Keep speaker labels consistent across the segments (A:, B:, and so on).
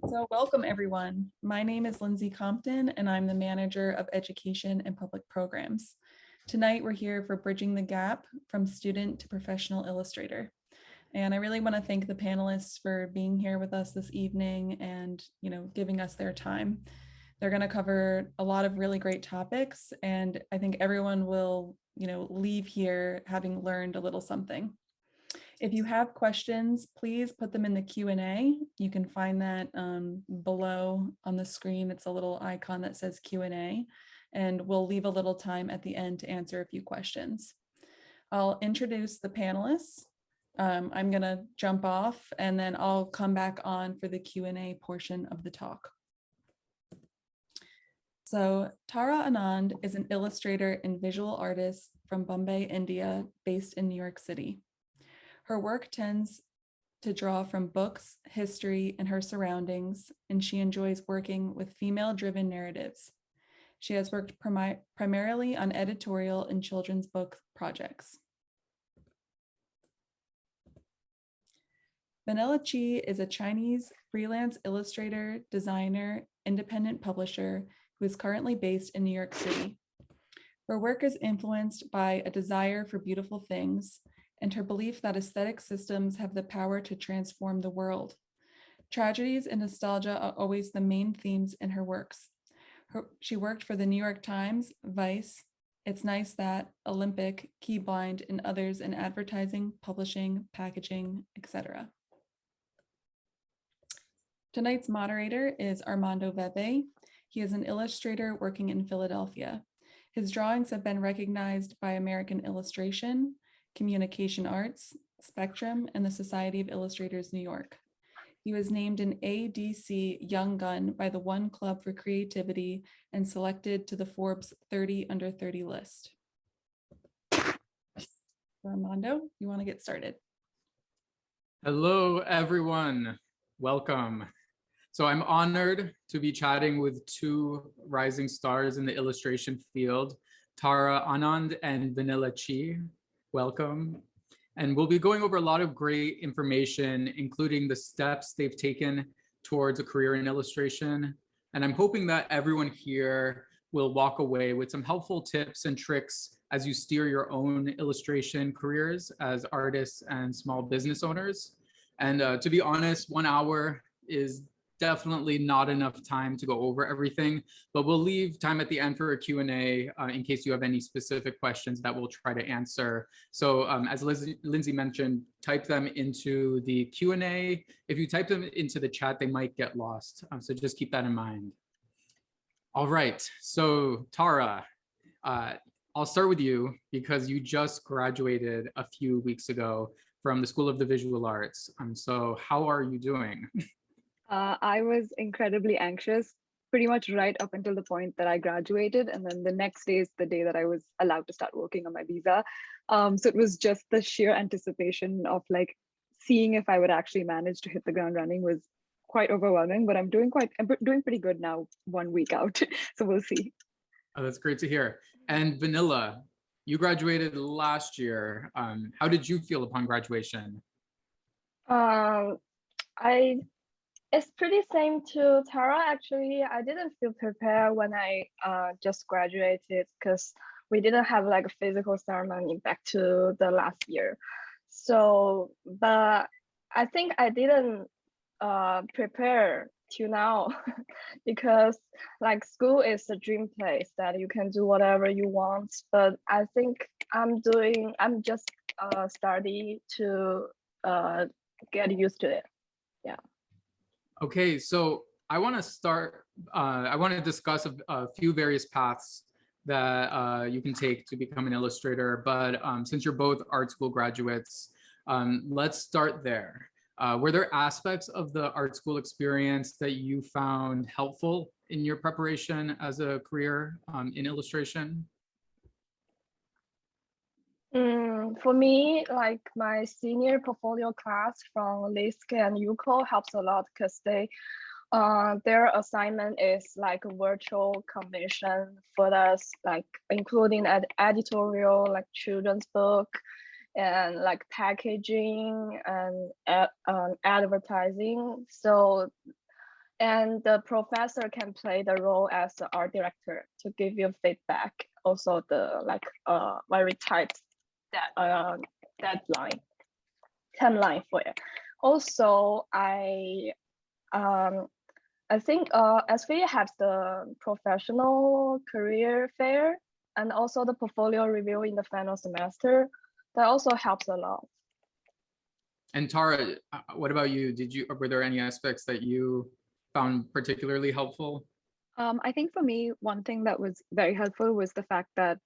A: So welcome everyone. My name is Lindsay Compton and I'm the manager of education and public programs. Tonight we're here for Bridging the Gap from Student to Professional Illustrator. And I really want to thank the panelists for being here with us this evening and, giving us their time. They're going to cover a lot of really great topics, and I think everyone will, leave here having learned a little something. If you have questions, please put them in the Q&A. You can find that below on the screen. It's a little icon that says Q&A, and we'll leave a little time at the end to answer a few questions. I'll introduce the panelists. I'm gonna jump off and then I'll come back on for the Q&A portion of the talk. So Tara Anand is an illustrator and visual artist from Bombay, India, based in New York City. Her work tends to draw from books, history, and her surroundings, and she enjoys working with female-driven narratives. She has worked primarily on editorial and children's book projects. Vanilla Chi is a Chinese freelance illustrator, designer, independent publisher who is currently based in New York City. Her work is influenced by a desire for beautiful things and her belief that aesthetic systems have the power to transform the world. Tragedies and nostalgia are always the main themes in her works. She worked for the New York Times, Vice, It's Nice That, Olympic, Keyblind, and others in advertising, publishing, packaging, etc. Tonight's moderator is Armando Veve. He is an illustrator working in Philadelphia. His drawings have been recognized by American Illustration, Communication Arts, Spectrum, and the Society of Illustrators New York. He was named an ADC Young Gun by the One Club for Creativity and selected to the Forbes 30 Under 30 list. Armando, you want to get started?
B: Hello, everyone. Welcome. So I'm honored to be chatting with two rising stars in the illustration field, Tara Anand and Vanilla Chi. Welcome. And we'll be going over a lot of great information, including the steps they've taken towards a career in illustration. And I'm hoping that everyone here will walk away with some helpful tips and tricks as you steer your own illustration careers as artists and small business owners. And to be honest, 1 hour is definitely not enough time to go over everything, but we'll leave time at the end for a Q&A in case you have any specific questions that we'll try to answer. So as Lindsay mentioned, type them into the Q&A. If you type them into the chat, they might get lost. So just keep that in mind. All right, so Tara, I'll start with you because you just graduated a few weeks ago from the School of the Visual Arts. So how are you doing?
C: I was incredibly anxious pretty much right up until the point that I graduated. And then the next day is the day that I was allowed to start working on my visa. So it was just the sheer anticipation of like seeing if I would actually manage to hit the ground running was quite overwhelming, but I'm doing pretty good now 1 week out. So we'll see.
B: Oh, that's great to hear. And Vanilla, you graduated last year. How did you feel upon graduation?
D: It's pretty same to Tara. Actually, I didn't feel prepared when I just graduated because we didn't have like a physical ceremony back to the last year. So, but I think I didn't prepare till now because like school is a dream place that you can do whatever you want. But I think I'm just starting to get used to it. Yeah.
B: Okay, so I want to discuss a few various paths that you can take to become an illustrator. But since you're both art school graduates, let's start there. Were there aspects of the art school experience that you found helpful in your preparation as a career in illustration?
D: For me, like my senior portfolio class from LISC and UCO helps a lot because their assignment is like a virtual commission for us, like including editorial, like children's book, and like packaging and advertising. So and the professor can play the role as the art director to give you feedback. Also, the very tight deadline timeline for it. Also, I think SVA has the professional career fair and also the portfolio review in the final semester. That also helps a lot.
B: And Tara, what about you? Were there any aspects that you found particularly helpful?
C: I think for me, one thing that was very helpful was the fact that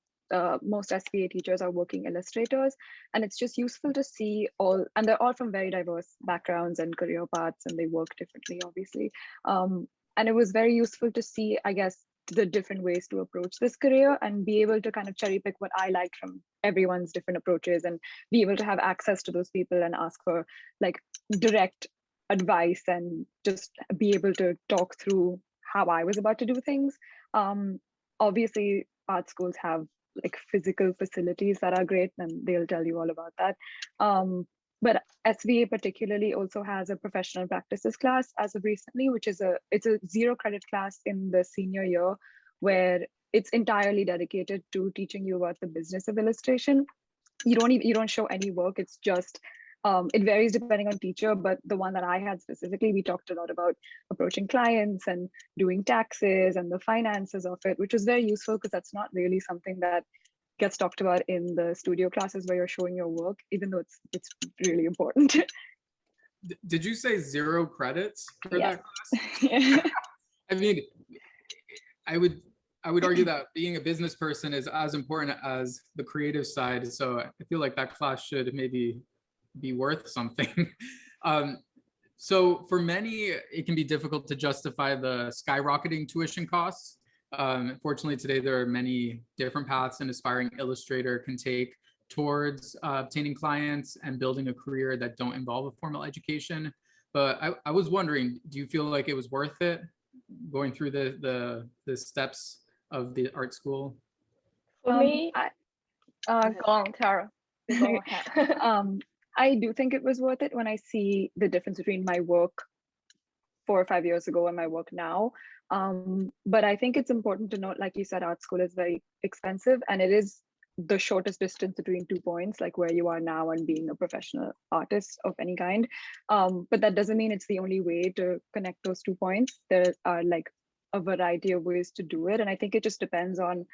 C: most SVA teachers are working illustrators, and it's just useful to see and they're all from very diverse backgrounds and career paths, and they work differently, obviously. And it was very useful to see, I guess, the different ways to approach this career and be able to kind of cherry pick what I liked from everyone's different approaches and be able to have access to those people and ask for like direct advice and just be able to talk through how I was about to do things. Obviously, art schools have like physical facilities that are great, and they'll tell you all about that. But SVA particularly also has a professional practices class as of recently, which is it's a 0 credit class in the senior year, where it's entirely dedicated to teaching you about the business of illustration. You don't show any work. It's just it varies depending on teacher, but the one that I had specifically, we talked a lot about approaching clients and doing taxes and the finances of it, which was very useful because that's not really something that gets talked about in the studio classes where you're showing your work, even though it's really important.
B: Did you say 0 credits for that class?
C: Yeah.
B: I mean, I would argue that being a business person is as important as the creative side. So I feel like that class should maybe be worth something. So for many, it can be difficult to justify the skyrocketing tuition costs. Fortunately, today there are many different paths an aspiring illustrator can take towards obtaining clients and building a career that don't involve a formal education. But I was wondering, do you feel like it was worth it going through the steps of the art school?
D: For me, go on, Tara. Go ahead.
C: I do think it was worth it when I see the difference between my work 4 or 5 years ago and my work now. But I think it's important to note, like you said, art school is very expensive, and it is the shortest distance between 2 points, like where you are now and being a professional artist of any kind. But that doesn't mean it's the only way to connect those 2 points. There are like a variety of ways to do it. And I think it just depends on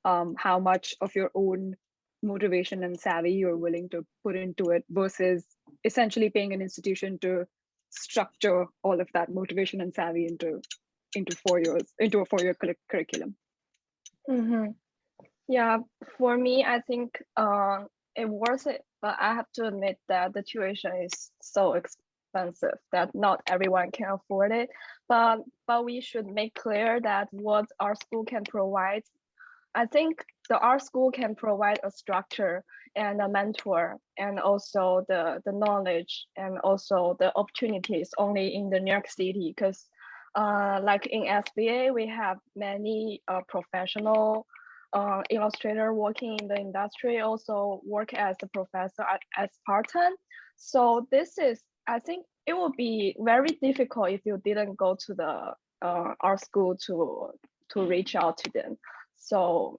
C: how much of your own motivation and savvy you're willing to put into it versus essentially paying an institution to structure all of that motivation and savvy into a 4-year curriculum.
D: Mm-hmm. Yeah, for me, I think it worth it, but I have to admit that the tuition is so expensive that not everyone can afford it. But we should make clear that what our school can provide. I think the art school can provide a structure and a mentor, and also the knowledge and also the opportunities only in the New York City, because like in SBA, we have many professional illustrator working in the industry, also work as a professor as part-time. So this is, I think it would be very difficult if you didn't go to the art school to reach out to them. So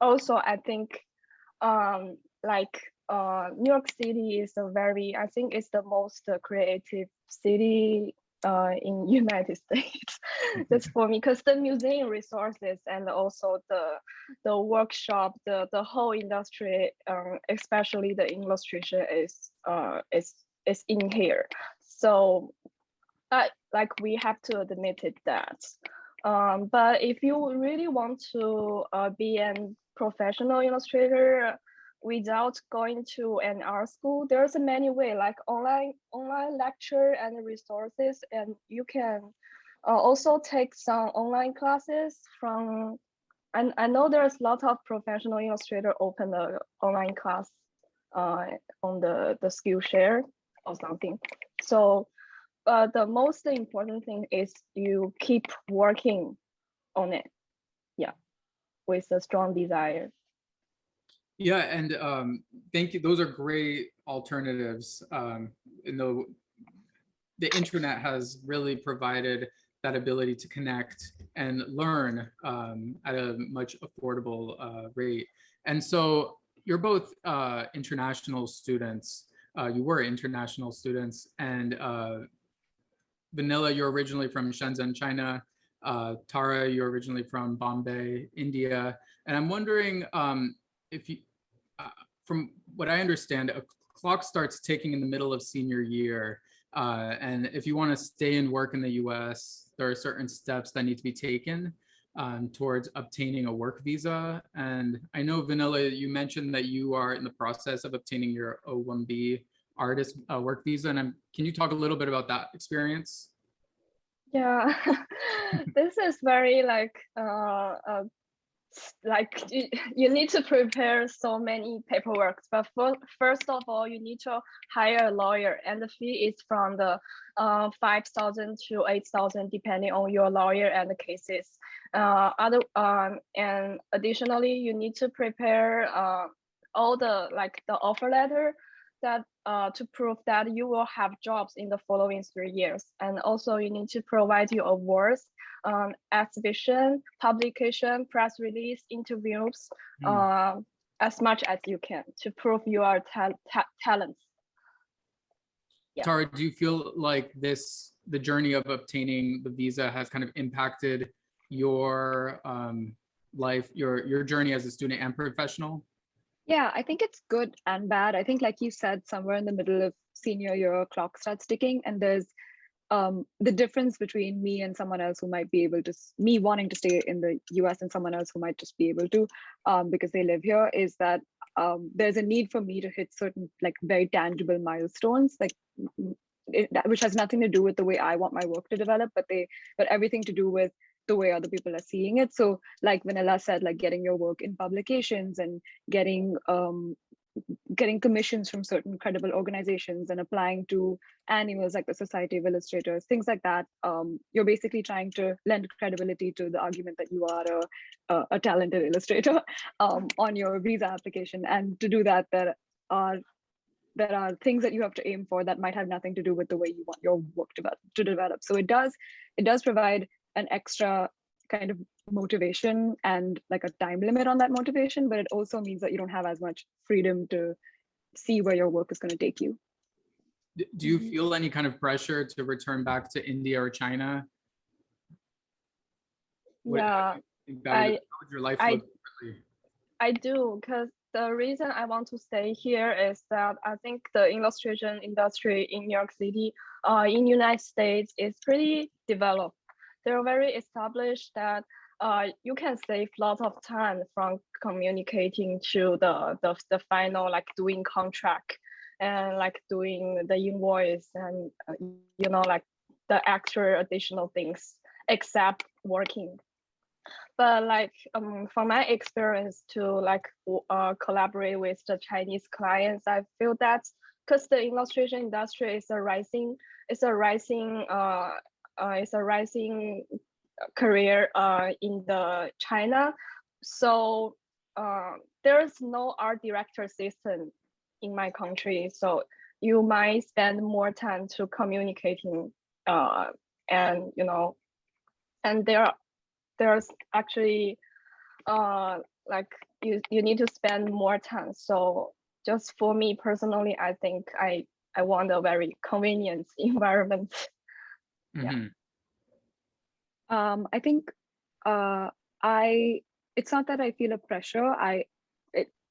D: also I think New York City is I think it's the most creative city in United States. That's for me, because the museum resources and also the workshop, the whole industry, especially the illustration is in here. So we have to admit it that. But if you really want to be a professional illustrator without going to an art school, there's a many way, like online lecture and resources, and you can also take some online classes from. And I know there's a lot of professional illustrator open the online class on the Skillshare or something. So the most important thing is you keep working on it, with a strong desire.
B: Yeah, and thank you. Those are great alternatives. The internet has really provided that ability to connect and learn at a much affordable rate. And so you're both international students. You were international students, and Vanilla, you're originally from Shenzhen, China. Tara, you're originally from Bombay, India. And I'm wondering if you, from what I understand, a clock starts ticking in the middle of senior year. And if you want to stay and work in the US, there are certain steps that need to be taken towards obtaining a work visa. And I know, Vanilla, you mentioned that you are in the process of obtaining your O1B artist work visa. And can you talk a little bit about that experience?
D: Yeah, this is very like you need to prepare so many paperwork. But first of all, you need to hire a lawyer, and the fee is from the 5,000 to 8,000 depending on your lawyer and the cases. And additionally, you need to prepare all the the offer letter that to prove that you will have jobs in the following 3 years. And also you need to provide your awards, exhibition, publication, press release, interviews, as much as you can to prove your talents.
B: Yeah. Tara, do you feel like the journey of obtaining the visa has kind of impacted your life, your journey as a student and professional?
C: Yeah, I think it's good and bad. I think, like you said, somewhere in the middle of senior year, clock starts ticking, and there's the difference between me and someone else who might be able to, me wanting to stay in the US and someone else who might just be able to because they live here, is that there's a need for me to hit certain very tangible milestones, which has nothing to do with the way I want my work to develop, but everything to do with the way other people are seeing it. So like Vanilla said, getting your work in publications and getting commissions from certain credible organizations and applying to annuals like the Society of Illustrators, things like that. You're basically trying to lend credibility to the argument that you are a talented illustrator on your visa application. And to do that, there are things that you have to aim for that might have nothing to do with the way you want your work to develop. So it does provide an extra kind of motivation and a time limit on that motivation, but it also means that you don't have as much freedom to see where your work is going to take you.
B: Do you feel any kind of pressure to return back to India or China?
D: Yeah,
B: how would your life look differently?
D: I do, because the reason I want to stay here is that I think the illustration industry in New York City, in United States, is pretty developed. They're very established that you can save lots of time from communicating to the final, doing contract and doing the invoice and the actual additional things except working. But from my experience to collaborate with the Chinese clients, I feel that because the illustration industry is a rising career in the China, so there is no art director system in my country, so you might spend more time to communicating and there's actually you need to spend more time. So just for me personally, I think I want a very convenient environment.
B: Mm-hmm.
C: Yeah. I think it's not that I feel a pressure.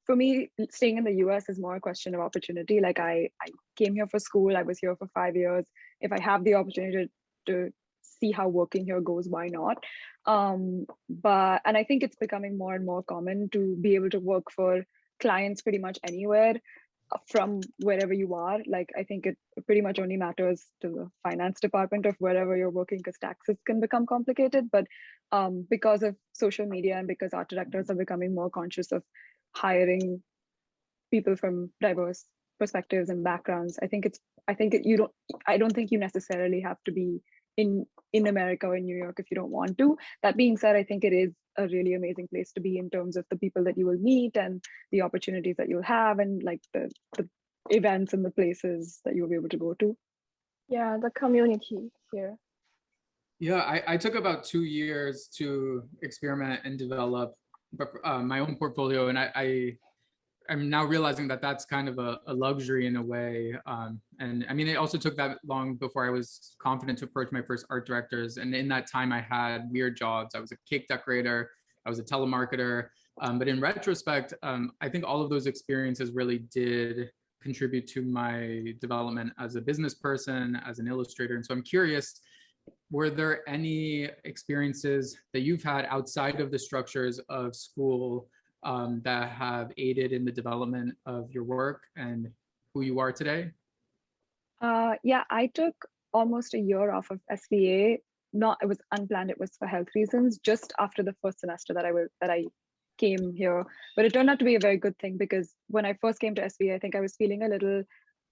C: For me, staying in the US is more a question of opportunity. I came here for school. I was here for 5 years. If I have the opportunity to see how working here goes, why not? And I think it's becoming more and more common to be able to work for clients pretty much anywhere from wherever you are. I think it pretty much only matters to the finance department of wherever you're working, because taxes can become complicated. But because of social media and because art directors are becoming more conscious of hiring people from diverse perspectives and backgrounds, I don't think you necessarily have to be in America or in New York if you don't want to. That being said, I think it is a really amazing place to be in terms of the people that you will meet and the opportunities that you'll have, and the events and the places that you'll be able to go to.
D: Yeah, the community here.
B: Yeah, I took about 2 years to experiment and develop my own portfolio, and I'm now realizing that that's kind of a luxury in a way. And I mean, it also took that long before I was confident to approach my first art directors. And in that time, I had weird jobs. I was a cake decorator, I was a telemarketer. But in retrospect, I think all of those experiences really did contribute to my development as a business person, as an illustrator. And so I'm curious, were there any experiences that you've had outside of the structures of school that have aided in the development of your work and who you are today?
C: Yeah, I took almost a year off of SVA. Not, it was unplanned. It was for health reasons. Just after the first semester that I came here, but it turned out to be a very good thing because when I first came to SVA, I think I was feeling a little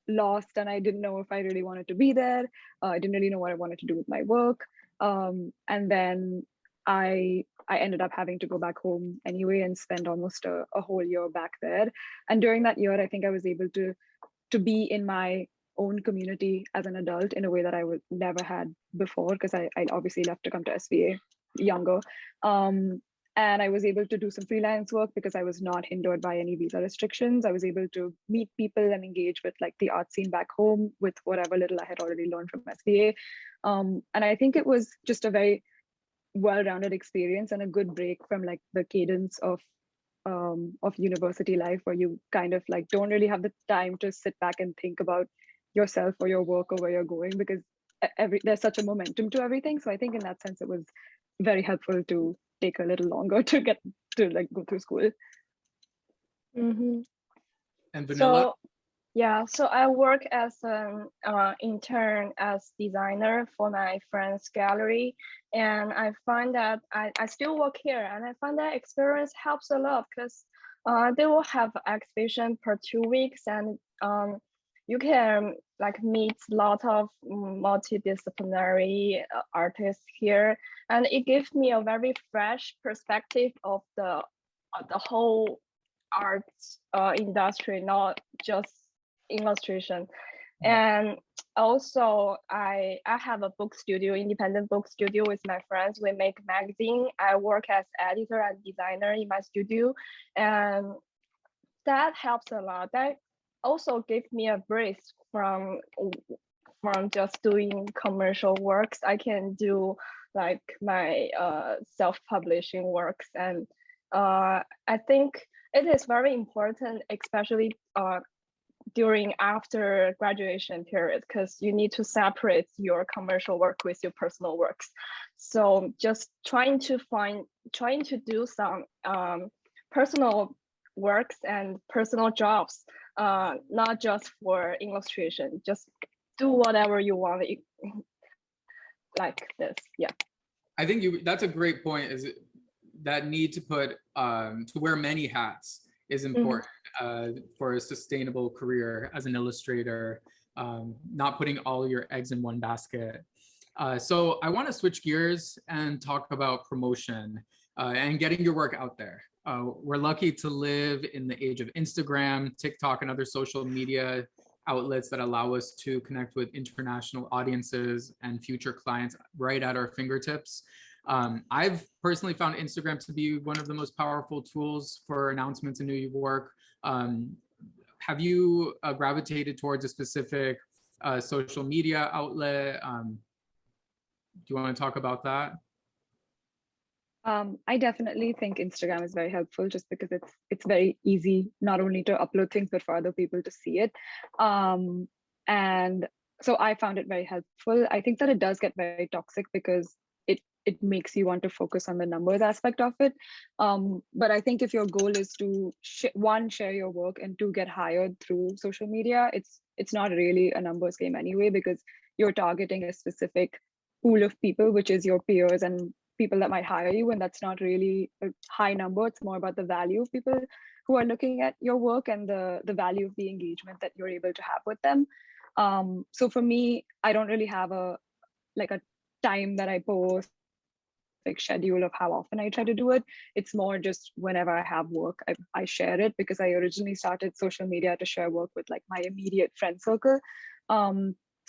C: lost and I didn't know if I really wanted to be there. I didn't really know what I wanted to do with my work. And then I ended up having to go back home anyway and spend almost a whole year back there. And during that year, I think I was able to be in my own community as an adult in a way that I would never had before because I obviously left to come to SVA younger. And I was able to do some freelance work because I was not hindered by any visa restrictions. I was able to meet people and engage with like the art scene back home with whatever little I had already learned from SVA. And I think it was just a very well-rounded experience and a good break from like the cadence of university life where you kind of like don't really have the time to sit back and think about yourself or your work or where you're going because there's such a momentum to everything. So I think in that sense it was very helpful to take a little longer to get to like go through school.
D: Mm-hmm.
B: And Vanilla?
D: So yeah, so I work as an intern as designer for my friend's gallery, and I find that I still work here, and I find that experience helps a lot because they will have exhibition per 2 weeks, and you can like meet a lot of multidisciplinary artists here, and it gives me a very fresh perspective of the whole art industry, not just illustration. And also I have a book studio, independent book studio with my friends. We make magazine. I work as editor and designer in my studio, and that helps a lot. That also gives me a break from just doing commercial works. I can do like my self-publishing works, and I think it is very important, especially during after graduation period, because you need to separate your commercial work with your personal works. So just trying to do some personal works and personal jobs, not just for illustration. Just do whatever you want, like this. Yeah.
B: I think that's a great point, is that need to put to wear many hats is important for a sustainable career as an illustrator, not putting all your eggs in one basket. So I want to switch gears and talk about promotion and getting your work out there. We're lucky to live in the age of Instagram, TikTok, and other social media outlets that allow us to connect with international audiences and future clients right at our fingertips. I've personally found Instagram to be one of the most powerful tools for announcements in New York. Have you gravitated towards a specific social media outlet? Do you want to talk about that?
C: I definitely think Instagram is very helpful just because it's very easy not only to upload things but for other people to see it. And so I found it very helpful. I think that it does get very toxic because it makes you want to focus on the numbers aspect of it. But I think if your goal is to one, share your work, and two, get hired through social media, it's not really a numbers game anyway, because you're targeting a specific pool of people, which is your peers and people that might hire you, and that's not really a high number. It's more about the value of people who are looking at your work and the value of the engagement that you're able to have with them. So for me, I don't really have a time that I post, like schedule of how often I try to do it. It's more just whenever I have work, I share it, because I originally started social media to share work with like my immediate friend circle.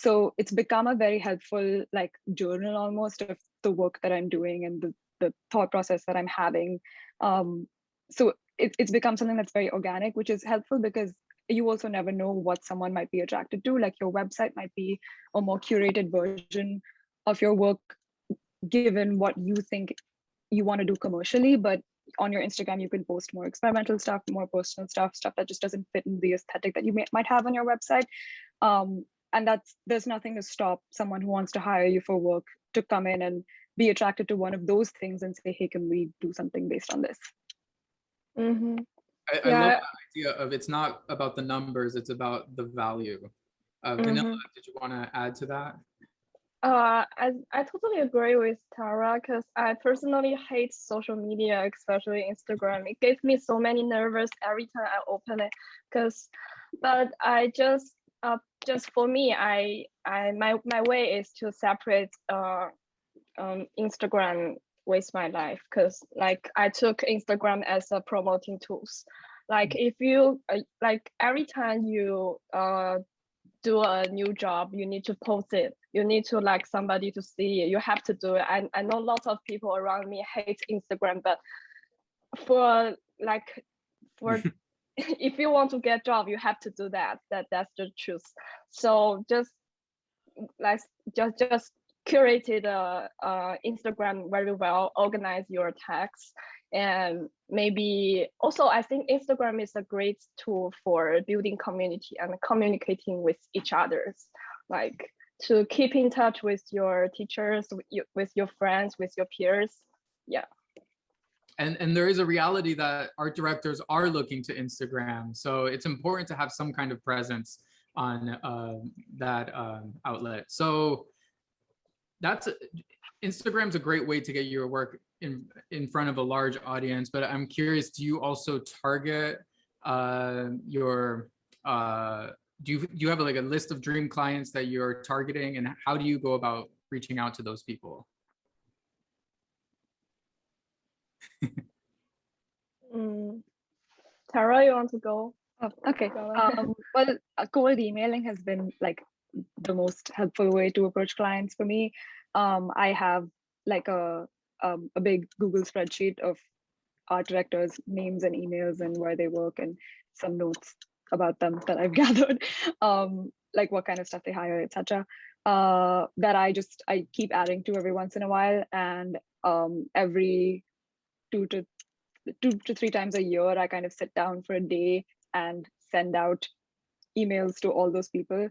C: So it's become a very helpful like journal almost of the work that I'm doing and the thought process that I'm having. So it's become something that's very organic, which is helpful because you also never know what someone might be attracted to. Like your website might be a more curated version of your work, given what you think you want to do commercially, but on your Instagram, you can post more experimental stuff, more personal stuff that just doesn't fit in the aesthetic that you might have on your website. And there's nothing to stop someone who wants to hire you for work to come in and be attracted to one of those things and say, hey, can we do something based on this?
D: Mm-hmm.
B: I love the idea of it's not about the numbers, it's about the value. Vanilla, did you want to add to that?
D: I totally agree with Tara because I personally hate social media, especially Instagram. It gives me so many nervous every time I open it. But I just for me, my way is to separate Instagram with my life, because like I took Instagram as a promoting tools. Like if you like every time you do a new job, you need to post it. You need to like somebody to see it. You have to do it. I know lots of people around me hate Instagram, but for if you want to get job, you have to do that. That's the truth. So just curated Instagram very well, organize your tags, and maybe also I think Instagram is a great tool for building community and communicating with each others, like to keep in touch with your teachers, with your friends, with your peers. Yeah.
B: And there is a reality that art directors are looking to Instagram, so it's important to have some kind of presence on that outlet. So Instagram's a great way to get your work in front of a large audience, but I'm curious, do you also target your do you have like a list of dream clients that you're targeting, and how do you go about reaching out to those people?
D: Tara, you want to go?
C: Oh, okay. Well, cold emailing has been like the most helpful way to approach clients for me. I have like a big Google spreadsheet of art directors' names and emails and where they work and some notes about them that I've gathered, like what kind of stuff they hire, etc. That I keep adding to every once in a while, and every 2 to 3 times a year, I kind of sit down for a day and send out emails to all those people.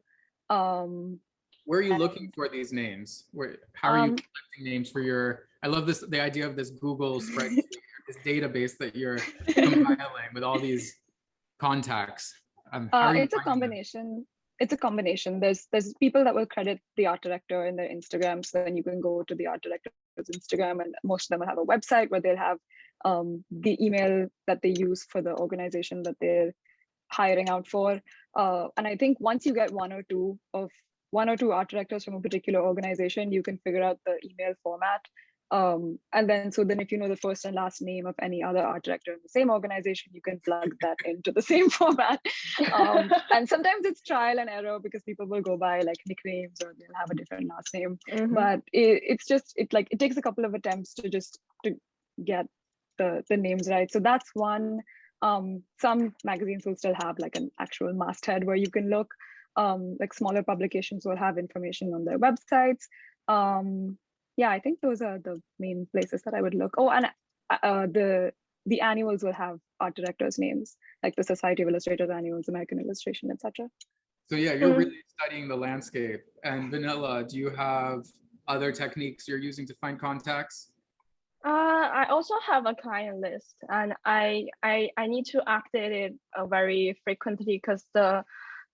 B: Where are you looking for these names? How are you collecting names for your? I love the idea of this Google spreadsheet, this database that you're compiling with all these contacts.
C: It's a combination. It's a combination. There's people that will credit the art director in their Instagram, so then you can go to the art director's Instagram, and most of them will have a website where they'll have the email that they use for the organization that they're hiring out for. And I think once you get one or two art directors from a particular organization, you can figure out the email format. And then if you know the first and last name of any other art director in the same organization, you can plug that into the same format. And sometimes it's trial and error because people will go by like nicknames or they'll have a different last name. But it takes a couple of attempts to get the names right. So that's one. Some magazines will still have like an actual masthead where you can look. Like smaller publications will have information on their websites. Yeah, I think those are the main places that I would look. Oh, and the annuals will have art directors' names, like the Society of Illustrators annuals, American Illustration, etc.
B: So yeah, you're really studying the landscape. And Vanilla, do you have other techniques you're using to find contacts?
D: I also have a client list, and I need to update it very frequently because the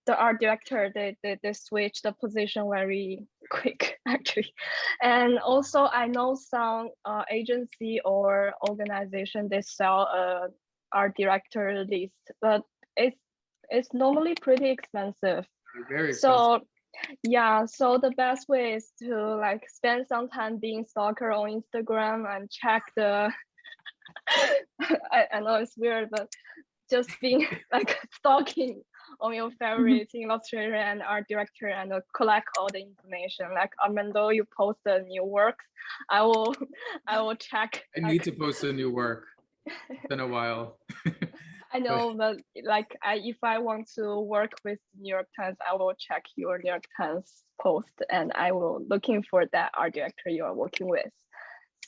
D: art director they switch the position very quick actually. And also I know some agency or organization, they sell a art director list, but it's normally pretty expensive.
B: Very expensive.
D: So yeah, so the best way is to like spend some time being stalker on Instagram and check the I know it's weird, but just being like stalking on your favorite illustrator and art director and collect all the information. Like Armando, you post the new works, I will I will check.
B: I need to post a new work. It's been a while.
D: I know, but like if I want to work with New York Times, I will check your New York Times post and I will looking for that art director you are working with.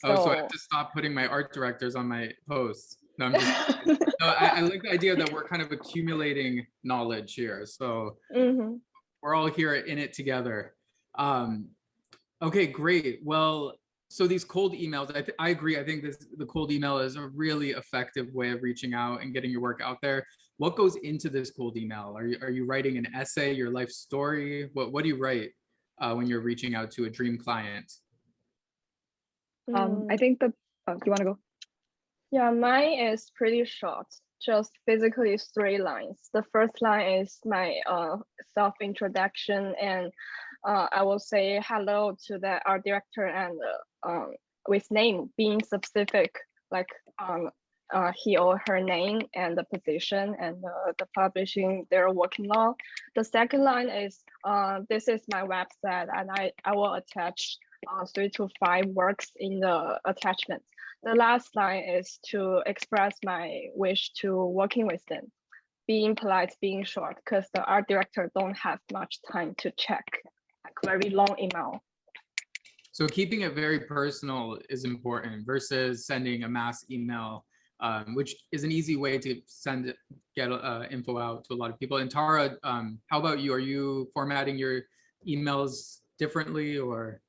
B: Oh, so I have to stop putting my art directors on my posts. No, I'm just no, I like the idea that we're kind of accumulating knowledge here. So we're all here in it together. Okay, great. Well, so these cold emails, I agree. I think the cold email is a really effective way of reaching out and getting your work out there. What goes into this cold email? Are you writing an essay, your life story? What do you write when you're reaching out to a dream client?
C: I think you want to go?
D: Yeah, mine is pretty short, just basically 3 lines. The first line is my self-introduction, and I will say hello to the art director and with name being specific, like he or her name and the position and the publishing they're working on. The second line is this is my website, and I will attach 3 to 5 works in the attachment. The last line is to express my wish to working with them, being polite, being short, because the art director don't have much time to check like very long email.
B: So keeping it very personal is important versus sending a mass email, which is an easy way to get info out to a lot of people. And Tara, how about you? Are you formatting your emails differently or?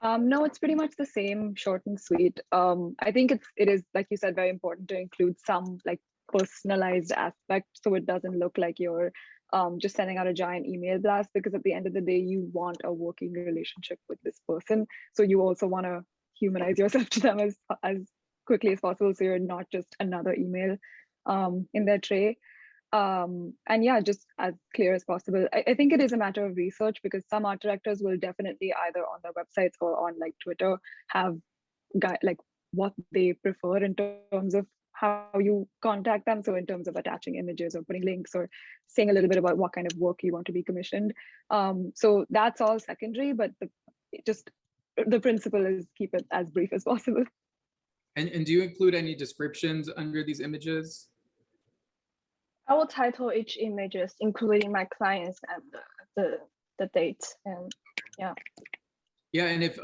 C: No, it's pretty much the same, short and sweet. I think it is, like you said, very important to include some like personalized aspect so it doesn't look like you're just sending out a giant email blast, because at the end of the day, you want a working relationship with this person. So you also want to humanize yourself to them as quickly as possible, so you're not just another email in their tray. And yeah, just as clear as possible. I think it is a matter of research, because some art directors will definitely either on their websites or on like Twitter have like what they prefer in terms of how you contact them. So in terms of attaching images or putting links or saying a little bit about what kind of work you want to be commissioned. So that's all secondary, but the principle is keep it as brief as possible.
B: And do you include any descriptions under these images?
D: I will title each images, including my clients and the date, and yeah.
B: Yeah, and if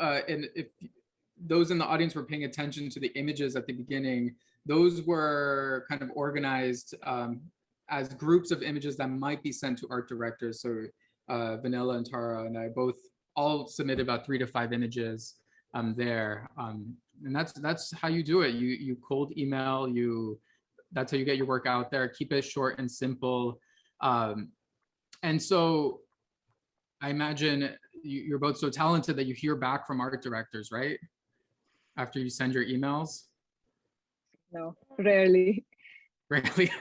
B: those in the audience were paying attention to the images at the beginning, those were kind of organized as groups of images that might be sent to art directors. So Vanilla and Tara and I all submitted about 3 to 5 images there, and that's how you do it. You cold email, that's how you get your work out there. Keep it short and simple. And so I imagine you're both so talented that you hear back from art directors, right? After you send your emails?
C: No, rarely.
B: Rarely.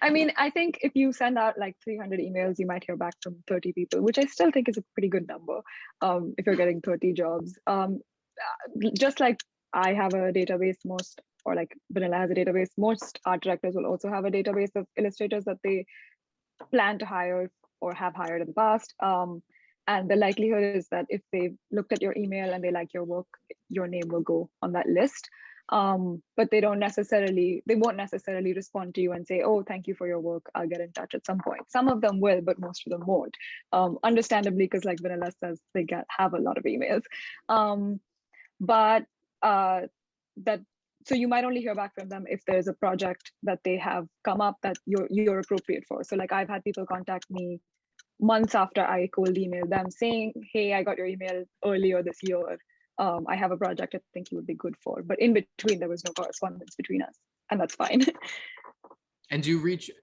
C: I mean, I think if you send out like 300 emails, you might hear back from 30 people, which I still think is a pretty good number if you're getting 30 jobs. Just like I have a database, or like Vanilla has a database, most art directors will also have a database of illustrators that they plan to hire or have hired in the past. And the likelihood is that if they looked at your email and they like your work, your name will go on that list. But they won't necessarily respond to you and say, oh, thank you for your work, I'll get in touch at some point. Some of them will, but most of them won't. Understandably, because like Vanilla says, they have a lot of emails. So you might only hear back from them if there's a project that they have come up that you're appropriate for. So like I've had people contact me months after I cold emailed them saying, hey, I got your email earlier this year. I have a project I think you would be good for. But in between, there was no correspondence between us, and that's fine.
B: And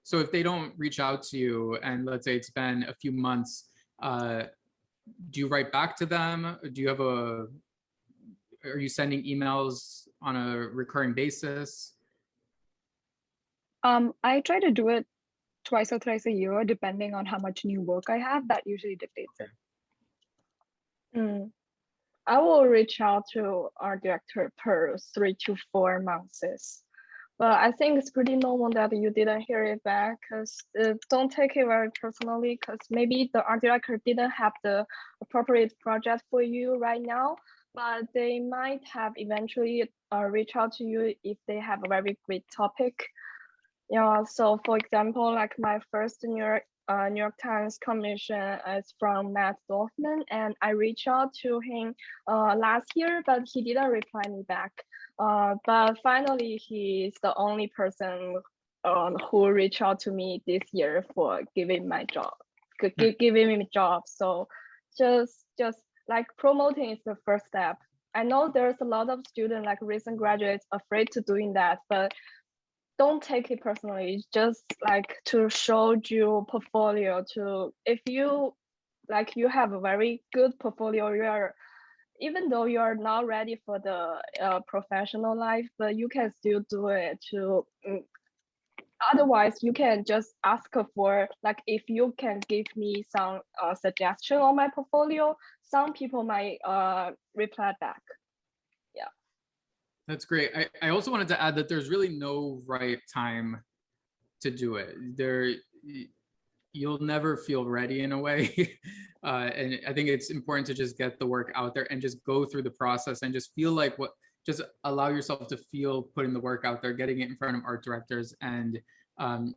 B: so if they don't reach out to you, and let's say it's been a few months, do you write back to them? Are you sending emails on a recurring basis?
C: I try to do it twice or thrice a year, depending on how much new work I have. That usually dictates it.
D: I will reach out to art director per 3 to 4 months. But I think it's pretty normal that you didn't hear it back, because don't take it very personally, because maybe the art director didn't have the appropriate project for you right now, but they might have eventually reach out to you if they have a very great topic. Yeah, so for example, like my first New York Times commission is from Matt Dorfman, and I reached out to him last year, but he didn't reply me back. But finally, he's the only person who reached out to me this year for giving my job, giving me a job. So just like promoting is the first step. I know there's a lot of students, like recent graduates, afraid to doing that, but don't take it personally. It's just like to show your portfolio. To if you like, you have a very good portfolio, you are, even though you are not ready for the professional life, but you can still do it. To otherwise you can just ask for, like, if you can give me some suggestion on my portfolio, some people might reply back. Yeah.
B: That's great. I also wanted to add that there's really no right time to do it. You'll never feel ready in a way. And I think it's important to just get the work out there and just go through the process and just feel like just allow yourself to feel putting the work out there, getting it in front of art directors. And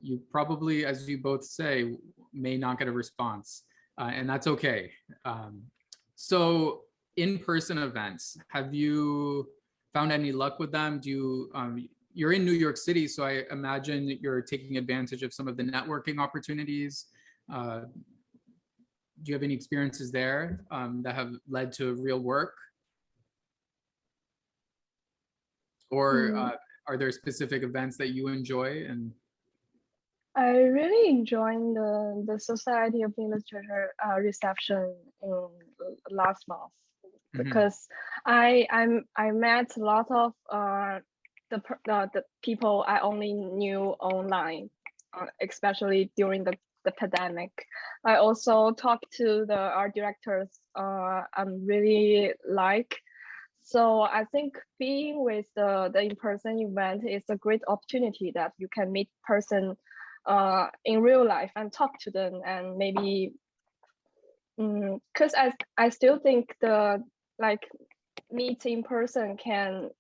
B: you probably, as you both say, may not get a response, and that's okay. So in-person events, have you found any luck with them? Do you, you're in New York City, so I imagine that you're taking advantage of some of the networking opportunities. Do you have any experiences there that have led to real work? Or are there specific events that you enjoy? And
D: I really enjoyed the Society of Illustrator reception in last month, because I met a lot of the people I only knew online, especially during the pandemic. I also talked to the art directors I'm really like. So I think being with the in-person event is a great opportunity that you can meet person in real life and talk to them, and maybe because I still think the like meet in person can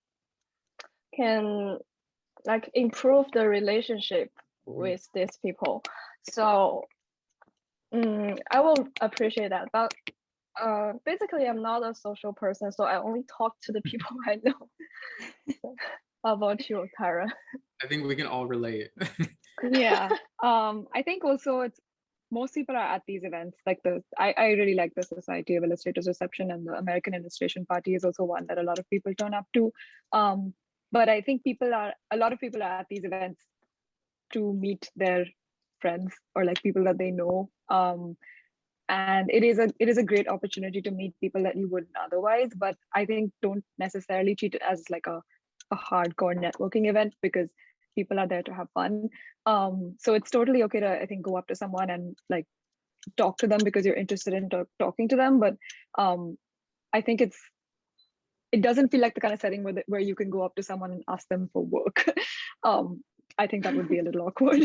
D: like improve the relationship with these people. So I will appreciate that. But basically I'm not a social person, so I only talk to the people I know. How about you, Tara?
B: I think we can all relate.
C: Yeah. I think also it's most people are at these events. Like I really like the Society of Illustrators reception, and the American Illustration Party is also one that a lot of people turn up to. But I think a lot of people are at these events to meet their friends or like people that they know. And it is a great opportunity to meet people that you wouldn't otherwise. But I think don't necessarily treat it as like a hardcore networking event, because people are there to have fun. So it's totally okay to, I think, go up to someone and like talk to them because you're interested in talking to them. But I think it doesn't feel like the kind of setting where you can go up to someone and ask them for work. I think that would be a little awkward.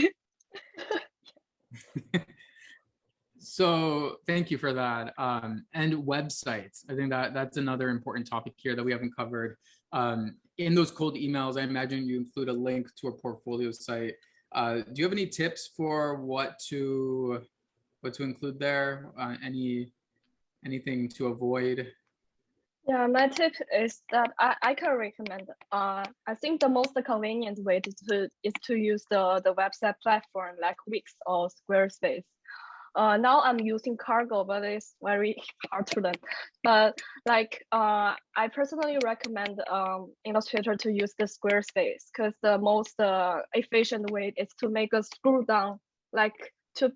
B: So thank you for that. And websites, I think that's another important topic here that we haven't covered. In those cold emails, I imagine you include a link to a portfolio site. Do you have any tips for what to include there? Anything to avoid?
D: Yeah, my tip is that I can recommend. I think the most convenient way is to use the website platform like Wix or Squarespace. Now I'm using Cargo, but it's very hard to learn. But like I personally recommend Illustrator to use the Squarespace, because the most efficient way is to make a scroll down, like to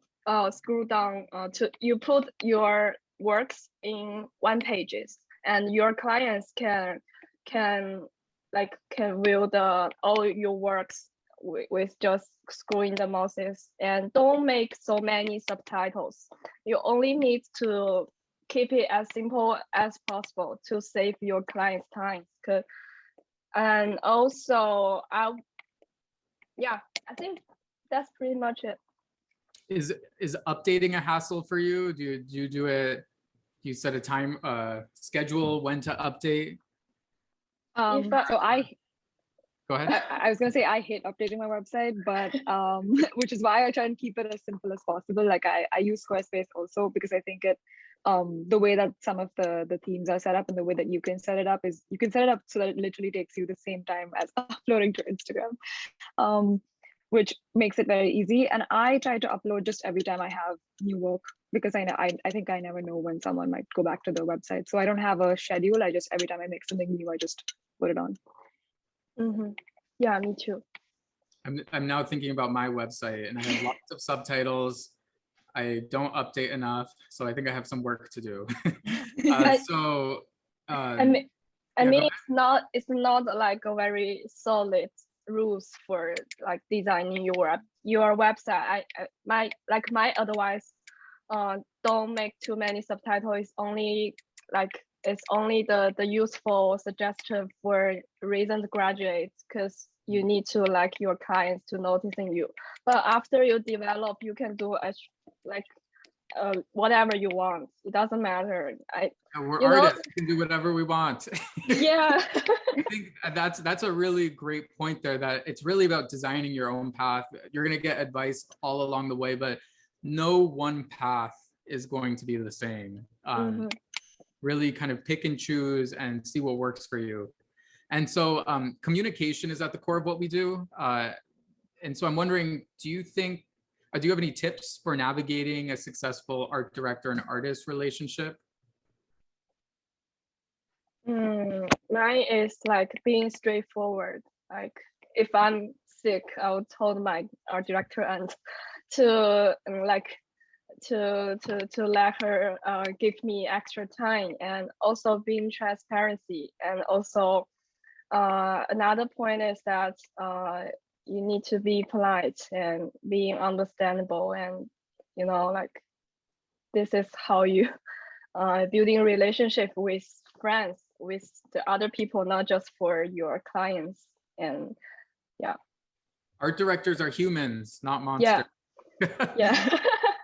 D: scroll down to you put your works in one pages, and your clients can view all your works with just scrolling the mouses, and don't make so many subtitles. You only need to keep it as simple as possible to save your clients time. And also yeah, I think that's pretty much it.
B: Is updating a hassle for you? Do you do it? Do you set a time schedule when to update?
D: If I,
C: So
B: Go ahead.
C: I was gonna say I hate updating my website, but which is why I try and keep it as simple as possible. Like I use Squarespace also because I think it the way that some of the themes are set up and the way that you can set it up is you can set it up so that it literally takes you the same time as uploading to Instagram, which makes it very easy. And I try to upload just every time I have new work because I know I think I never know when someone might go back to the website. So I don't have a schedule. I just every time I make something new, I just put it on.
D: Yeah, me too.
B: I'm now thinking about my website, and I have lots of subtitles. I don't update enough, so I think I have some work to do. So
D: I mean,
B: yeah,
D: it's not like a very solid rules for like designing your website. My advice, don't make too many subtitles. It's only the useful suggestion for recent graduates, because you need to like your clients to noticing you. But after you develop, you can do like whatever you want. It doesn't matter.
B: we're
D: you know,
B: artists. We can do whatever we want.
D: yeah.
B: I think that's a really great point there, that it's really about designing your own path. You're going to get advice all along the way, but no one path is going to be the same. Really kind of pick and choose and see what works for you. And so communication is at the core of what we do. And so I'm wondering, do you have any tips for navigating a successful art director and artist relationship?
D: Mine is like being straightforward. Like if I'm sick, I'll tell my art director and to let her give me extra time, and also being transparency. And also another point is that you need to be polite and being understandable, and like this is how you building a relationship with friends, with the other people, not just for your clients. And yeah,
B: art directors are humans, not monsters.
D: yeah.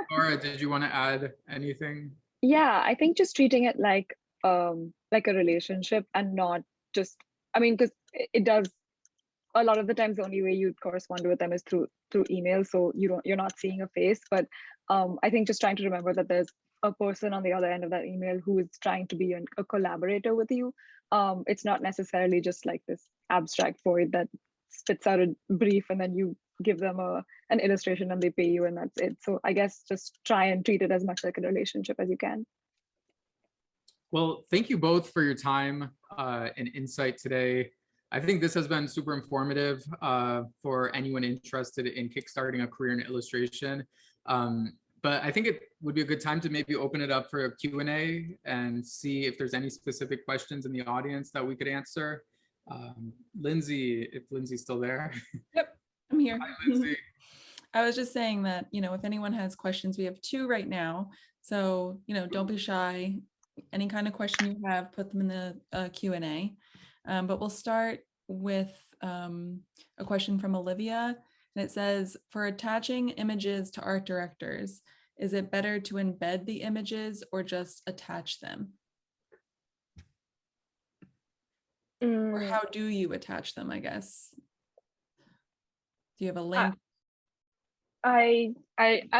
B: Laura, did you want to add anything?
C: Yeah, I think just treating it like a relationship and not just, I mean, because it does a lot of the times the only way you correspond with them is through email, so you're not seeing a face. But I think just trying to remember that there's a person on the other end of that email who is trying to be a collaborator with you. It's not necessarily just like this abstract void that spits out a brief and then you give them an illustration and they pay you and that's it. So I guess just try and treat it as much like a relationship as you can.
B: Well, thank you both for your time and insight today. I think this has been super informative for anyone interested in kickstarting a career in illustration. But I think it would be a good time to maybe open it up for a Q&A and see if there's any specific questions in the audience that we could answer. Lindsay, if Lindsay's still there.
A: Yep, I'm here.
B: Hi, Lindsay.
A: I was just saying that, if anyone has questions, we have 2 right now. So, don't be shy. Any kind of question you have, put them in the Q&A. But we'll start with a question from Olivia. And it says, for attaching images to art directors, is it better to embed the images or just attach them? Or how do you attach them, I guess? Do you have a link?
D: I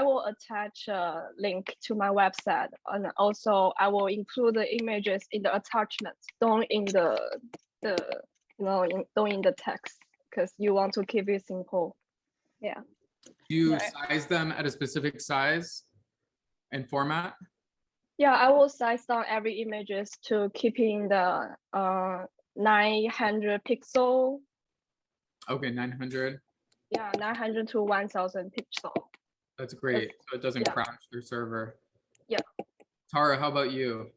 D: will attach a link to my website, and also I will include the images in the attachments, don't in don't in the text, because you want to keep it simple. Yeah.
B: Do you size them at a specific size and format?
D: Yeah, I will size down every images to keeping the 900 pixel.
B: Okay, 900.
D: Yeah, 900 to 1000 pixel.
B: That's great. So it doesn't crash your server.
D: Yeah.
B: Tara, how about you?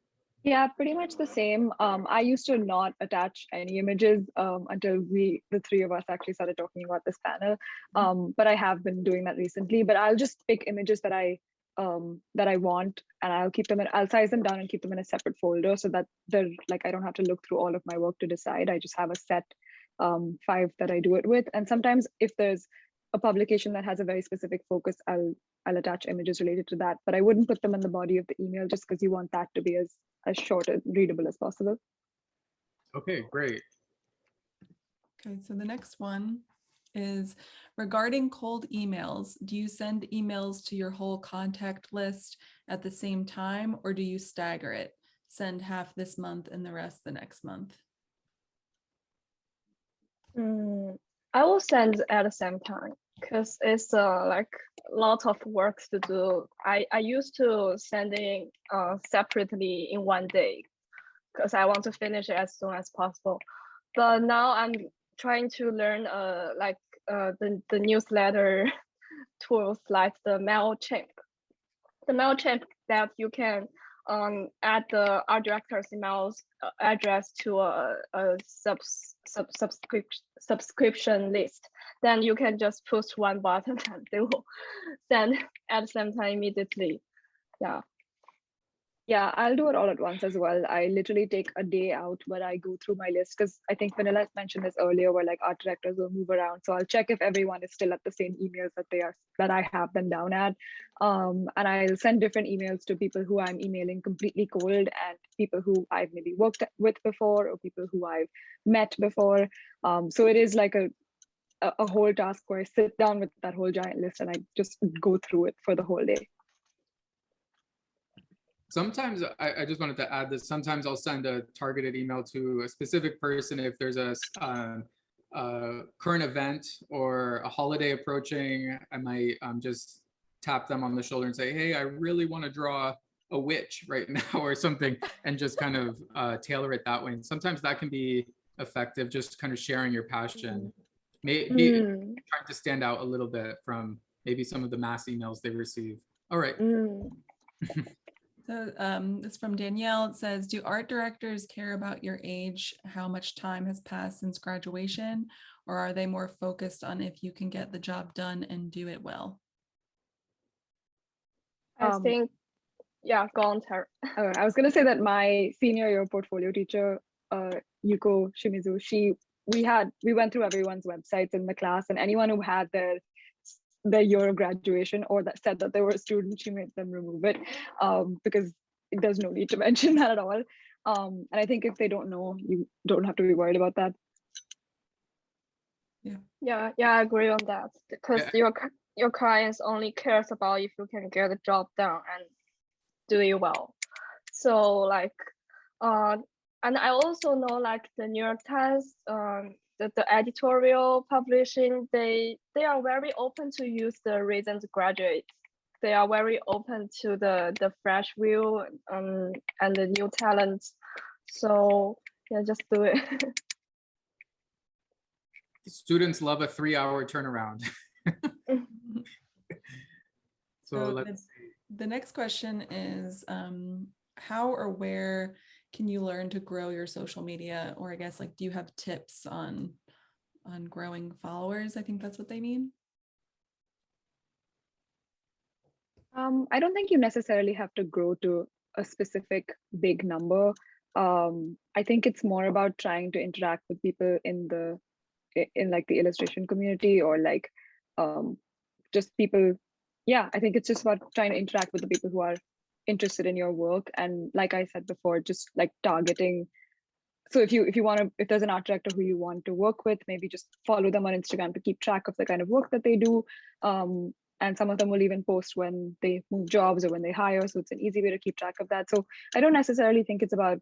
C: Yeah, pretty much the same. I used to not attach any images until the 3 of us actually started talking about this panel. But I have been doing that recently. But I'll just pick images that I want, and I'll size them down and keep them in a separate folder so that they're like I don't have to look through all of my work to decide. I just have a set 5 that I do it with. And sometimes if there's a publication that has a very specific focus, I'll attach images related to that, but I wouldn't put them in the body of the email just because you want that to be as short and readable as possible.
B: Okay, great.
A: Okay, so the next one is regarding cold emails. Do you send emails to your whole contact list at the same time, or do you stagger it? Send half this month and the rest the next month?
D: I will send at the same time because it's like a lot of work to do. I used to sending separately in one day because I want to finish it as soon as possible. But now I'm trying to learn like the newsletter tools like the MailChimp. The MailChimp that you can add the art director's email address to a subscription list. Then you can just push one button and they will send at the same time immediately. Yeah, I'll do it all at once as well. I literally take a day out where I go through my list because I think Vanilla mentioned this earlier where like art directors will move around. So I'll check if everyone is still at the same emails that I have them down at. And I'll send different emails to people who I'm emailing completely cold and people who I've maybe worked with before or people who I've met before. So it is like a whole task where I sit down with that whole giant list and I just go through it for the whole day.
B: Sometimes I just wanted to add this. Sometimes I'll send a targeted email to a specific person if there's a current event or a holiday approaching. I might just tap them on the shoulder and say, hey, I really want to draw a witch right now or something, and just kind of tailor it that way. And sometimes that can be effective, just kind of sharing your passion. Maybe trying to stand out a little bit from maybe some of the mass emails they receive. All right.
A: So it's from Danielle. It says, do art directors care about your age, how much time has passed since graduation, or are they more focused on if you can get the job done and do it well?
D: I think, yeah, go on, Tara.
C: I was going to say that my senior year portfolio teacher, Yuko Shimizu, we went through everyone's websites in the class, and anyone who had their year of graduation or that said that they were a student, she made them remove it because there's no need to mention that at all. And I think if they don't know, you don't have to be worried about that.
D: Yeah, I agree on that because your clients only cares about if you can get the job done and do it well. So like, and I also know like the New York Times, the editorial publishing, they are very open to use the recent graduates. They are very open to the fresh view and the new talents. So yeah, just do it.
B: Students love a 3-hour turnaround. So
A: the next question is, how or where can you learn to grow your social media? Or I guess like, do you have tips on growing followers? I think that's what they mean.
C: I don't think you necessarily have to grow to a specific big number. I think it's more about trying to interact with people in like the illustration community or like just people. Yeah, I think it's just about trying to interact with the people who are interested in your work. And like I said before, just like targeting. So if there's an art director who you want to work with, maybe just follow them on Instagram to keep track of the kind of work that they do. And some of them will even post when they move jobs or when they hire. So it's an easy way to keep track of that. So I don't necessarily think it's about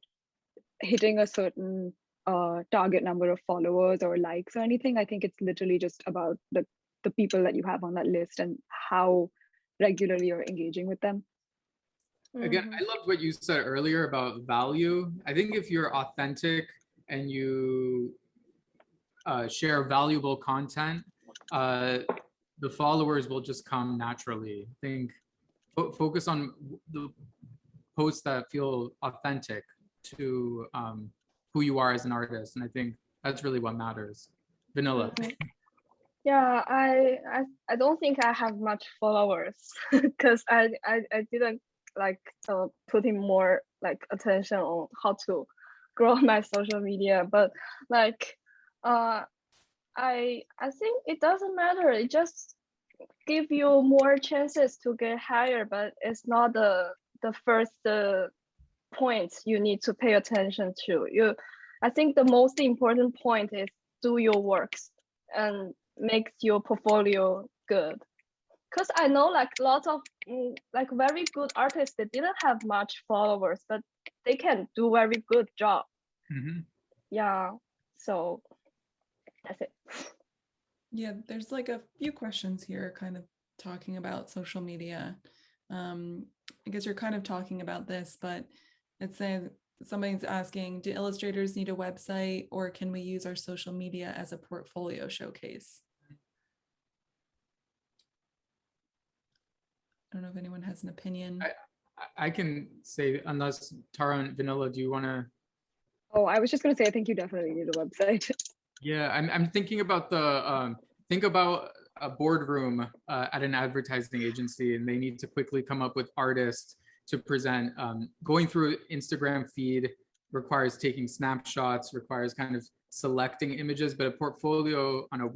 C: hitting a certain target number of followers or likes or anything. I think it's literally just about the people that you have on that list and how regularly you're engaging with them.
B: Again, I loved what you said earlier about value. I think if you're authentic and you share valuable content, the followers will just come naturally. I think focus on the posts that feel authentic to who you are as an artist. And I think that's really what matters. Vanilla.
D: Yeah, I don't think I have much followers because I didn't like putting more like attention on how to grow my social media. But like I think it doesn't matter. It just give you more chances to get higher, but it's not the first points you need to pay attention to. I think the most important point is do your works and make your portfolio good. Because I know like lots of like very good artists that didn't have much followers, but they can do very good job.
B: Mhm.
D: Yeah, so that's it.
A: Yeah, there's like a few questions here kind of talking about social media. I guess you're kind of talking about this, but it says somebody's asking, do illustrators need a website or can we use our social media as a portfolio showcase? I don't know if anyone has an opinion.
B: I can say, unless Tara and Vanilla, do you want to?
C: Oh, I was just going to say, I think you definitely need a website.
B: Yeah, I'm thinking about think about a boardroom at an advertising agency, and they need to quickly come up with artists to present. Going through Instagram feed requires taking snapshots, requires kind of selecting images, but a portfolio on a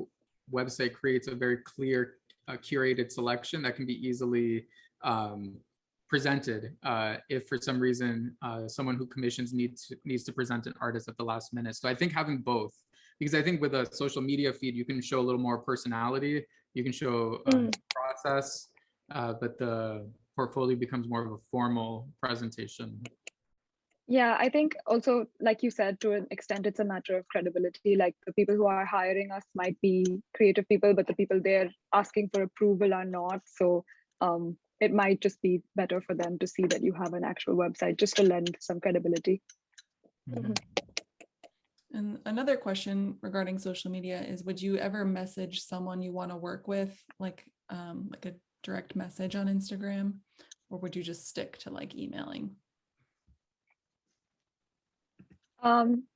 B: website creates a very clear, curated selection that can be easily presented if for some reason someone who commissions needs to present an artist at the last minute. So I think having both, because I think with a social media feed, you can show a little more personality, you can show process, but the portfolio becomes more of a formal presentation.
C: Yeah, I think also, like you said, to an extent, it's a matter of credibility. Like the people who are hiring us might be creative people, but the people they're asking for approval are not. So it might just be better for them to see that you have an actual website just to lend some credibility.
B: Mhm.
A: And another question regarding social media is, would you ever message someone you want to work with, like a direct message on Instagram, or would you just stick to like emailing?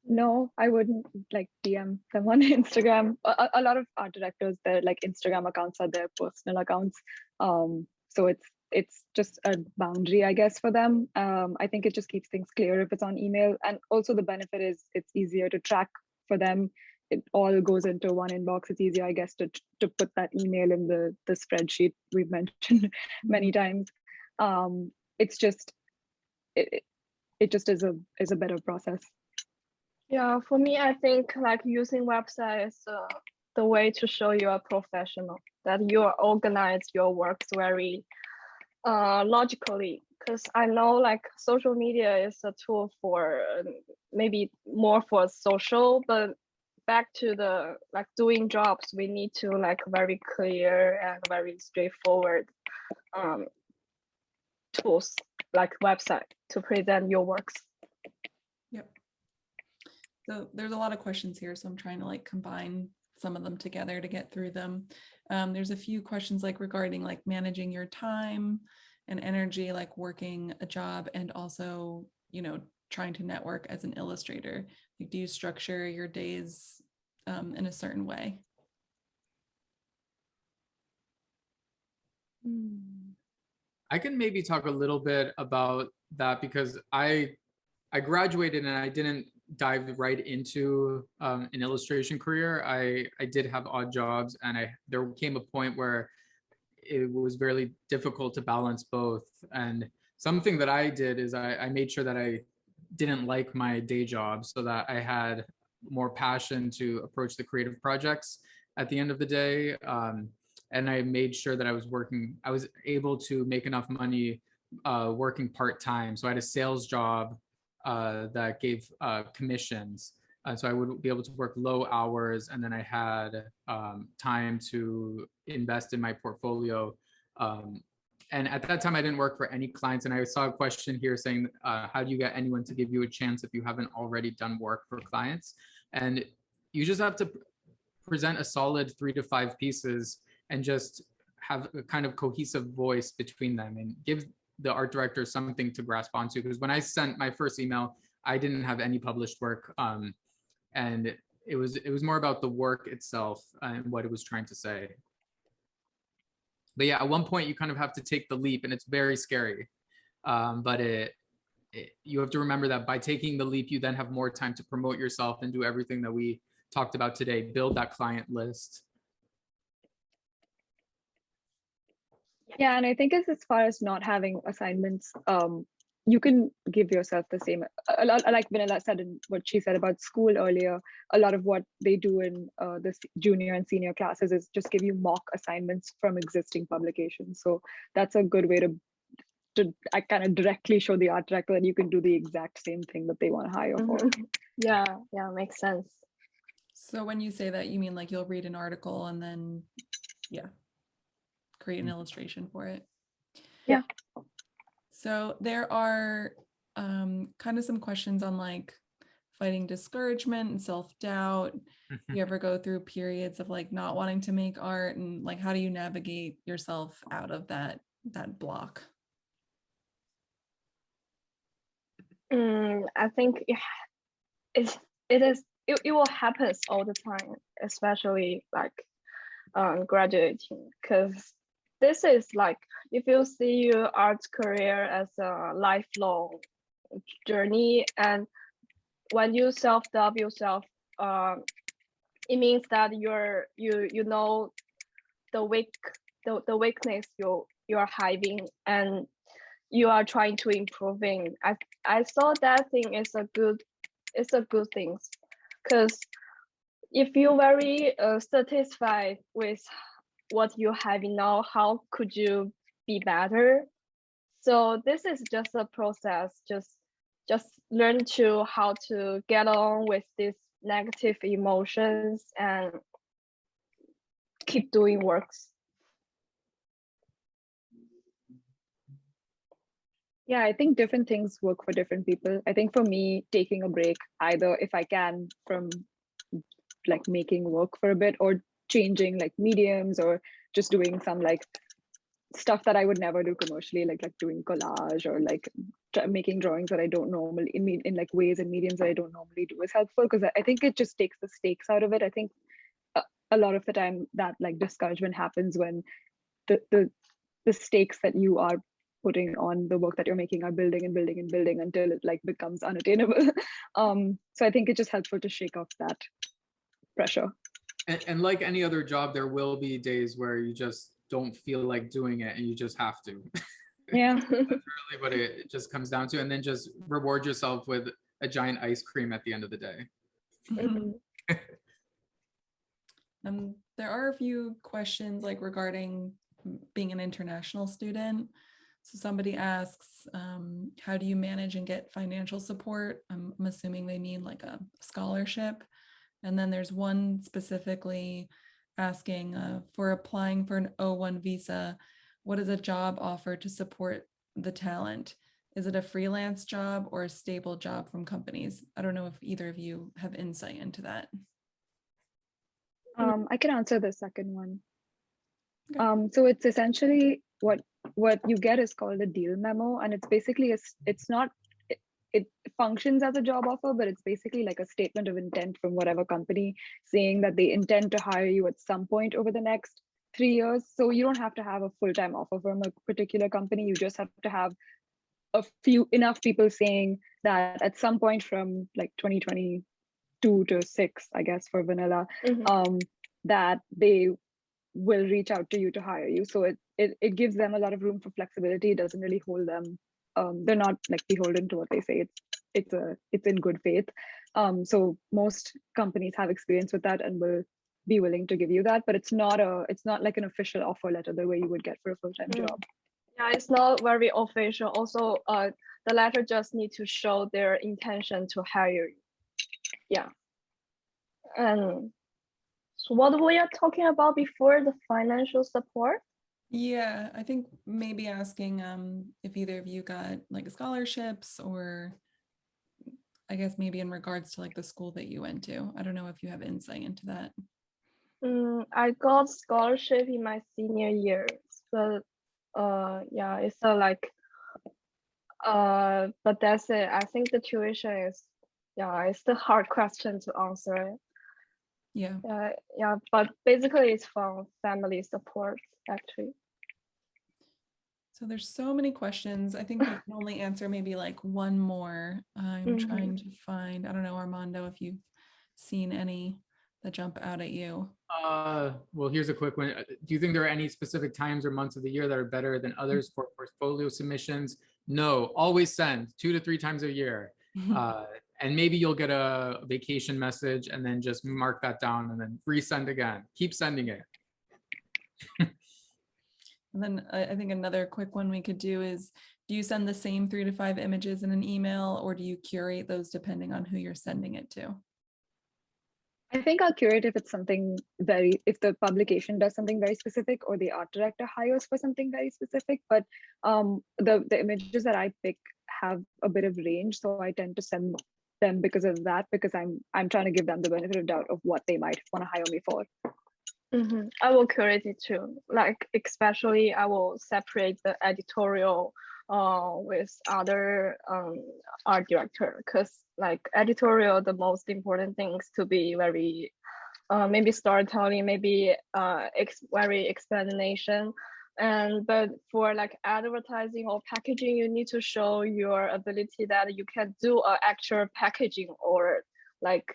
C: No, I wouldn't like DM them on Instagram. A lot of art directors, their like Instagram accounts are their personal accounts. So it's just a boundary, I guess, for them. I think it just keeps things clear if it's on email. And also the benefit is it's easier to track for them. It all goes into one inbox. It's easier, I guess, to put that email in the spreadsheet we've mentioned many times. It's just it just is a better process.
D: Yeah, for me, I think like using website is the way to show you are professional, that you are organized your works very logically. Because I know like social media is a tool for maybe more for social, but back to the like doing jobs, we need to like very clear and very straightforward tools like website to present your works.
A: Yep. So there's a lot of questions here, so I'm trying to like combine some of them together to get through them. There's a few questions like regarding like managing your time and energy, like working a job and also, you know, trying to network as an illustrator. Like, do you structure your days in a certain way?
B: I can maybe talk a little bit about that because I graduated and I didn't dive right into an illustration career. I did have odd jobs, and there came a point where it was very difficult to balance both. And something that I did is I made sure that I didn't like my day job so that I had more passion to approach the creative projects at the end of the day. And I made sure that I was able to make enough money working part-time. So I had a sales job that gave commissions. So I would be able to work low hours, and then I had time to invest in my portfolio. And at that time, I didn't work for any clients. And I saw a question here saying, how do you get anyone to give you a chance if you haven't already done work for clients? And you just have to present a solid 3 to 5 pieces and just have a kind of cohesive voice between them and give the art director something to grasp onto. Because when I sent my first email, I didn't have any published work. And it was more about the work itself and what it was trying to say. But yeah, at one point you kind of have to take the leap, and it's very scary. But you have to remember that by taking the leap, you then have more time to promote yourself and do everything that we talked about today, build that client list.
C: Yeah, and I think as far as not having assignments, you can give yourself the same. A lot, like Vanilla said in what she said about school earlier, a lot of what they do in the junior and senior classes is just give you mock assignments from existing publications. So that's a good way to I kind of directly show the art director that you can do the exact same thing that they want to hire for.
D: Yeah, makes sense.
A: So when you say that, you mean like you'll read an article and then, yeah, create an illustration for it.
C: Yeah.
A: So there are kind of some questions on like fighting discouragement and self-doubt. You ever go through periods of like not wanting to make art, and like how do you navigate yourself out of that block?
D: I think it will happen all the time, especially like graduating, because this is like, if you see your art career as a lifelong journey, and when you self-doubt yourself, it means that you know the weakness you're hiding, and you are trying to improving. I saw that thing is a good thing, because if you're very satisfied with what you have now, how could you be better? So this is just a process. Just learn to how to get on with these negative emotions and keep doing works.
C: Yeah, I think different things work for different people. I think for me, taking a break, either if I can from like making work for a bit, or changing like mediums, or just doing some like stuff that I would never do commercially, like doing collage, or like making drawings that I don't normally in like ways and mediums that I don't normally do, is helpful, because I think it just takes the stakes out of it. I think a lot of the time that like discouragement happens when the stakes that you are putting on the work that you're making are building and building and building until it like becomes unattainable. So I think it's just helpful to shake off that pressure.
B: And like any other job, there will be days where you just don't feel like doing it and you just have to.
C: Yeah.
B: That's really what it just comes down to. And then just reward yourself with a giant ice cream at the end of the day.
A: There are a few questions like regarding being an international student. So somebody asks, how do you manage and get financial support? I'm assuming they mean like a scholarship. And then there's one specifically asking for applying for an O1 visa, what is a job offer to support the talent? Is it a freelance job or a stable job from companies? I don't know if either of you have insight into that.
C: I can answer the second one.
A: Okay.
C: So it's essentially what you get is called a deal memo, and it's basically it functions as a job offer, but it's basically like a statement of intent from whatever company saying that they intend to hire you at some point over the next 3 years. So you don't have to have a full-time offer from a particular company. You just have to have enough people saying that at some point from like 2022 to 6, I guess, for Vanilla, that they will reach out to you to hire you. So it gives them a lot of room for flexibility. It doesn't really hold them. They're not like beholden to what they say. It's in good faith. So most companies have experience with that and will be willing to give you that, but it's not like an official offer letter the way you would get for a full-time job.
D: Yeah, it's not very official. Also, the letter just need to show their intention to hire you. Yeah. And so what we are talking about before, the financial support?
A: Yeah, I think maybe asking if either of you got like scholarships, or I guess maybe in regards to like the school that you went to. I don't know if you have insight into that.
D: I got scholarship in my senior year, but yeah, it's like but that's it. I think the tuition is, yeah, it's the hard question to answer.
A: Yeah.
D: Yeah, but basically it's from family support actually.
A: So there's so many questions. I think we can only answer maybe like one more. I'm trying to find, I don't know, Armando, if you've seen any. that jump out at you?
B: Well, here's a quick one. Do you think there are any specific times or months of the year that are better than others for portfolio submissions? No, always send 2 to 3 times a year. And maybe you'll get a vacation message and then just mark that down and then resend again. Keep sending it.
A: And then I think another quick one we could do is, do you send the same 3 to 5 images in an email, or do you curate those depending on who you're sending it to?
C: I think I'll curate if it's something if the publication does something very specific or the art director hires for something very specific. But the images that I pick have a bit of range, so I tend to send them because of that, because I'm trying to give them the benefit of doubt of what they might want to hire me for.
D: I will curate it too. Like, especially I will separate the editorial with other art director, because like editorial, the most important things to be very maybe storytelling, maybe very explanation. But for like advertising or packaging, you need to show your ability that you can do actual packaging or like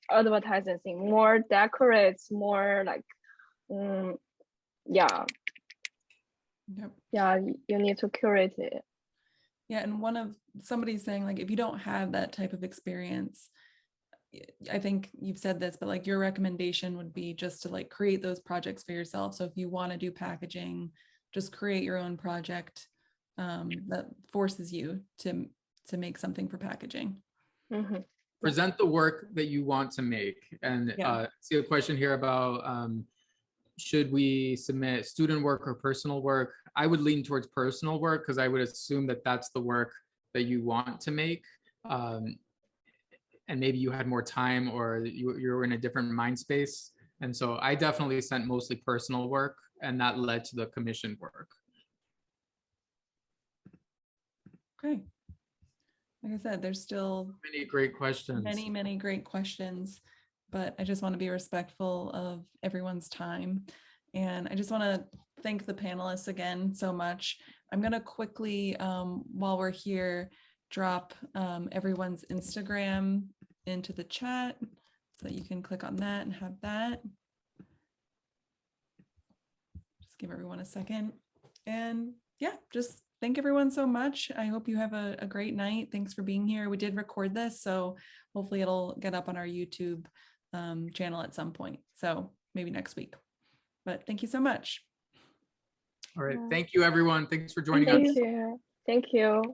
D: advertising thing, more decorates, more like yeah.
A: Yep.
D: Yeah, you need to curate it.
A: Yeah, and somebody's saying, like, if you don't have that type of experience, I think you've said this, but like your recommendation would be just to like create those projects for yourself. So if you want to do packaging, just create your own project that forces you to make something for packaging.
B: Present the work that you want to make. And see a question here about should we submit student work or personal work? I would lean towards personal work because I would assume that that's the work that you want to make. And maybe you had more time or you're in a different mind space. And so I definitely sent mostly personal work, and that led to the commissioned work.
A: Okay. Like I said, there's still
B: many great questions.
A: Many great questions, but I just want to be respectful of everyone's time. And I just want to thank the panelists again so much. I'm going to quickly, while we're here, drop everyone's Instagram into the chat so that you can click on that and have that. Just give everyone a second. And yeah, just thank everyone so much. I hope you have a great night. Thanks for being here. We did record this, so hopefully it'll get up on our YouTube channel at some point. So maybe next week. But thank you so much.
B: All right. Thank you, everyone. Thanks for joining us.
D: Thank you.